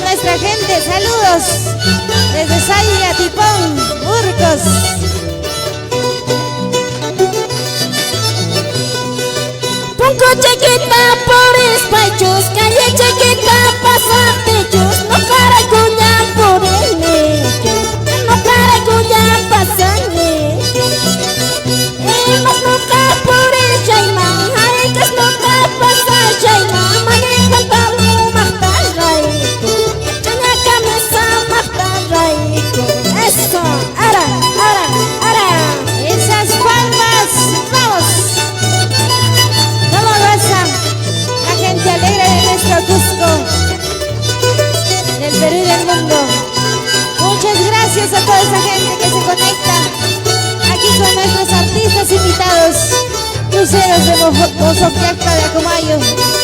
Nuestra gente, saludos desde Saya, Tipón, Urcos. Punco chiquita por espachos, calle chiquita pasa techos, no para cuña por el medio, no para cuña pasa medio. Hemos nunca por el chaimán, haricas nunca pasa chaimán, maneja talu mahtarraiko, chaña camisa mahtarraiko. Eso, ara, ara, ara. Esas palmas, vamos. Vamos, raza. La gente alegre de nuestro Cusco, del Perú y del mundo. Muchas gracias a toda esa gente que se conecta aquí con nuestros artistas invitados, cruceros de Mozoquiacta de Acomayo.